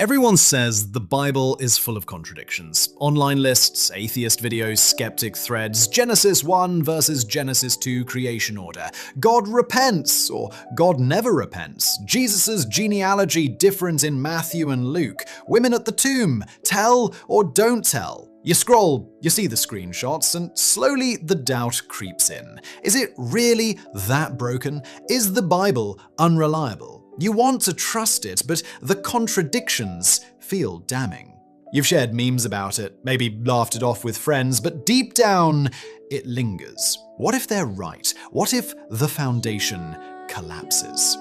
Everyone says the Bible is full of contradictions. Online lists, atheist videos, skeptic threads, Genesis 1 versus Genesis 2 creation order, God repents or God never repents, Jesus' genealogy different in Matthew and Luke, women at the tomb, tell or don't tell. You scroll, you see the screenshots, and slowly the doubt creeps in. Is it really that broken? Is the Bible unreliable? You want to trust it, but the contradictions feel damning. You've shared memes about it, maybe laughed it off with friends, but deep down, it lingers. What if they're right? What if the foundation collapses?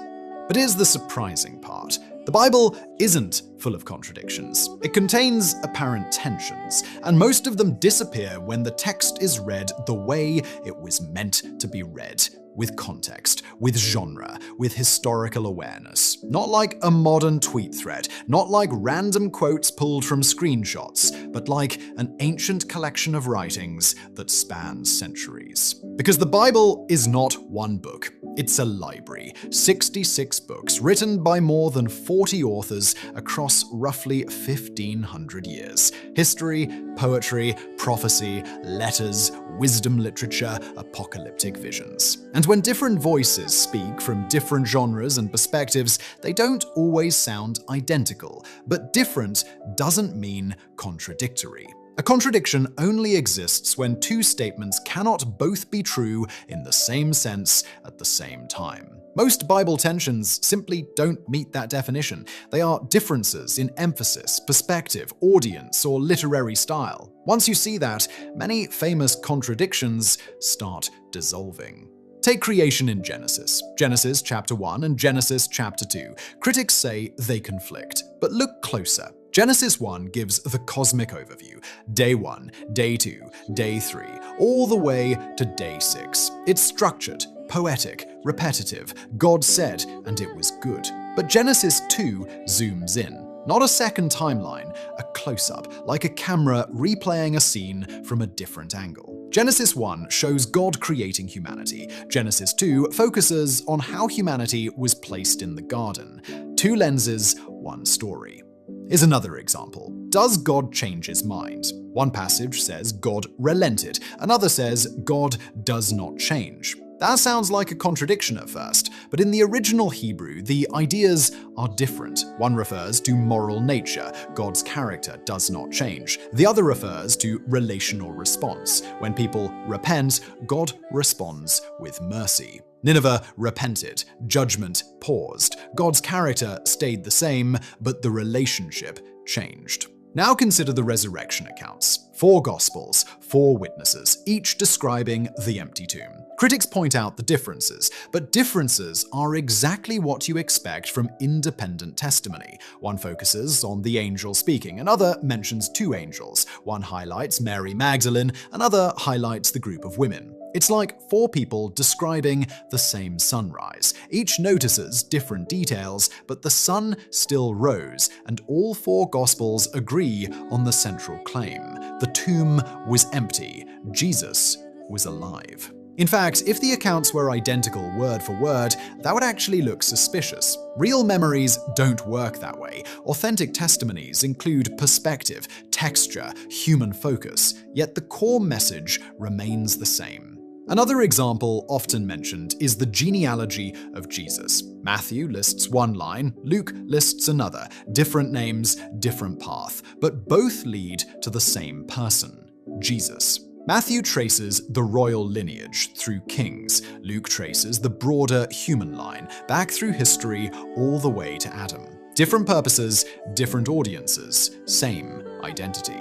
But here's the surprising part. The Bible isn't full of contradictions. It contains apparent tensions, and most of them disappear when the text is read the way it was meant to be read. With context, with genre, with historical awareness. Not like a modern tweet thread, not like random quotes pulled from screenshots, but like an ancient collection of writings that spans centuries. Because the Bible is not one book. It's a library, 66 books written by more than 40 authors across roughly 1,500 years. History, poetry, prophecy, letters, wisdom literature, apocalyptic visions. And when different voices speak from different genres and perspectives, they don't always sound identical. But different doesn't mean contradictory. A contradiction only exists when two statements cannot both be true in the same sense at the same time. Most Bible tensions simply don't meet that definition. They are differences in emphasis, perspective, audience, or literary style. Once you see that, many famous contradictions start dissolving. Take creation in Genesis. Genesis chapter 1 and Genesis chapter 2. Critics say they conflict, but look closer. Genesis 1 gives the cosmic overview. Day 1, Day 2, Day 3, all the way to Day 6. It's structured, poetic, repetitive. God said, and it was good. But Genesis 2 zooms in. Not a second timeline, a close-up, like a camera replaying a scene from a different angle. Genesis 1 shows God creating humanity. Genesis 2 focuses on how humanity was placed in the garden. Two lenses, one story. Here's another example. Does God change his mind? One passage says God relented. Another says God does not change. That sounds like a contradiction at first, but in the original Hebrew, the ideas are different. One refers to moral nature, God's character does not change. The other refers to relational response. When people repent, God responds with mercy. Nineveh repented, judgment paused. God's character stayed the same, but the relationship changed. Now consider the resurrection accounts. 4 Gospels, 4 witnesses, each describing the empty tomb. Critics point out the differences, but differences are exactly what you expect from independent testimony. One focuses on the angel speaking, another mentions 2 angels. One highlights Mary Magdalene, another highlights the group of women. It's like 4 people describing the same sunrise. Each notices different details, but the sun still rose, and all 4 Gospels agree on the central claim. The tomb was empty. Jesus was alive. In fact, if the accounts were identical word for word, that would actually look suspicious. Real memories don't work that way. Authentic testimonies include perspective, texture, human focus, yet the core message remains the same. Another example often mentioned is the genealogy of Jesus. Matthew lists one line, Luke lists another. Different names, different path, but both lead to the same person, Jesus. Matthew traces the royal lineage through kings. Luke traces the broader human line, back through history all the way to Adam. Different purposes, different audiences, same identity.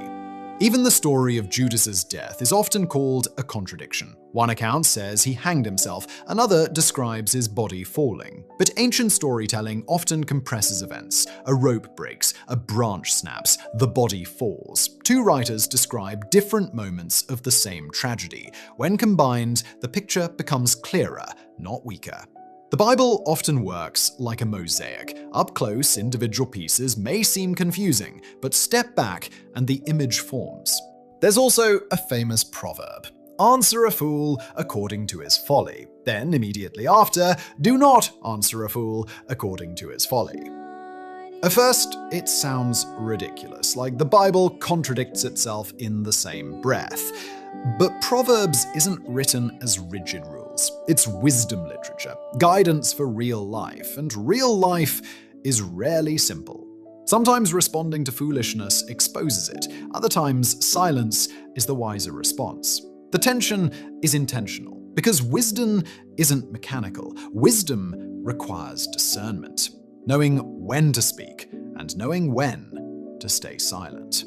Even the story of Judas's death is often called a contradiction. One account says he hanged himself, another describes his body falling. But ancient storytelling often compresses events. A rope breaks, a branch snaps, the body falls. 2 writers describe different moments of the same tragedy. When combined, the picture becomes clearer, not weaker. The Bible often works like a mosaic. Up close, individual pieces may seem confusing, but step back and the image forms. There's also a famous proverb, "Answer a fool according to his folly." Then, immediately after, "Do not answer a fool according to his folly." At first, it sounds ridiculous, like the Bible contradicts itself in the same breath. But Proverbs isn't written as rigid rules. It's wisdom literature, guidance for real life, and real life is rarely simple. Sometimes responding to foolishness exposes it, other times silence is the wiser response. The tension is intentional, because wisdom isn't mechanical. Wisdom requires discernment, knowing when to speak and knowing when to stay silent.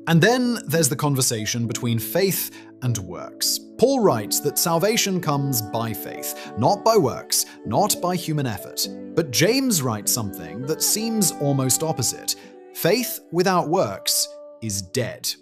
And then there's the conversation between faith and works. Paul writes that salvation comes by faith, not by works, not by human effort. But James writes something that seems almost opposite. Faith without works is dead.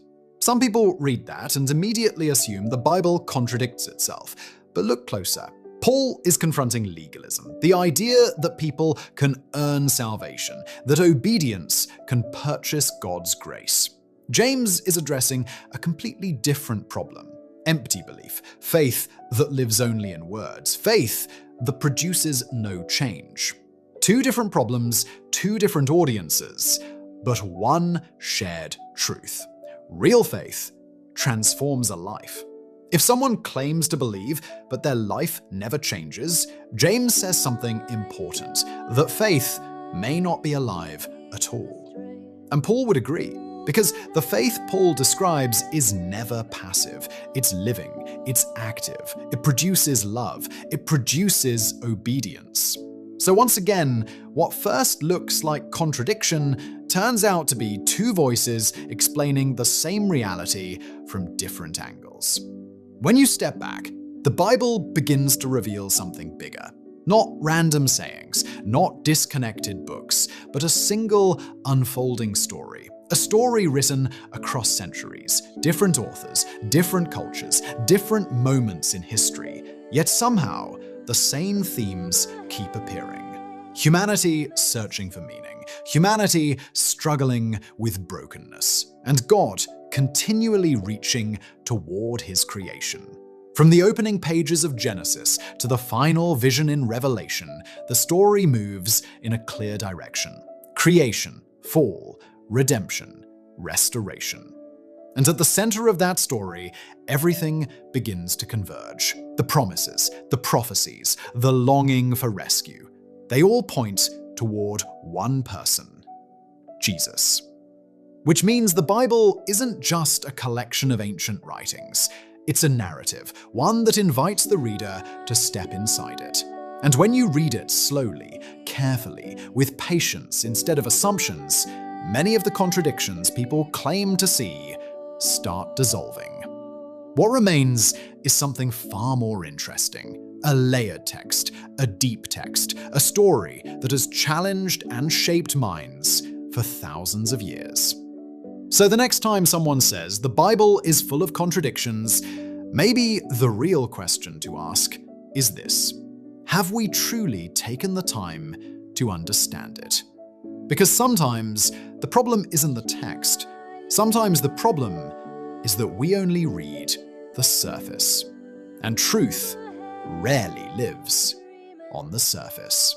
Some people read that and immediately assume the Bible contradicts itself. But look closer. Paul is confronting legalism, the idea that people can earn salvation, that obedience can purchase God's grace. James is addressing a completely different problem: empty belief, faith that lives only in words, faith that produces no change. Two different problems, two different audiences, but one shared truth. Real faith transforms a life. If someone claims to believe, but their life never changes, James says something important, that faith may not be alive at all. And Paul would agree, because the faith Paul describes is never passive. It's living, it's active, it produces love, it produces obedience. So once again, what first looks like contradiction turns out to be two voices explaining the same reality from different angles. When you step back, the Bible begins to reveal something bigger. Not random sayings, not disconnected books, but a single unfolding story. A story written across centuries, different authors, different cultures, different moments in history. Yet somehow, the same themes keep appearing. Humanity searching for meaning, humanity struggling with brokenness, and God continually reaching toward his creation. From the opening pages of Genesis to the final vision in Revelation, the story moves in a clear direction: creation, fall, redemption, restoration. And at the center of that story, everything begins to converge. The promises, the prophecies, the longing for rescue. They all point toward one person: Jesus. Which means the Bible isn't just a collection of ancient writings. It's a narrative, one that invites the reader to step inside it. And when you read it slowly, carefully, with patience instead of assumptions, many of the contradictions people claim to see start dissolving. What remains is something far more interesting: a layered text, a deep text, a story that has challenged and shaped minds for thousands of years. So the next time someone says the Bible is full of contradictions, maybe the real question to ask is this: have we truly taken the time to understand it? Because sometimes the problem isn't the text. Sometimes the problem is that we only read the surface. And truth rarely lives on the surface.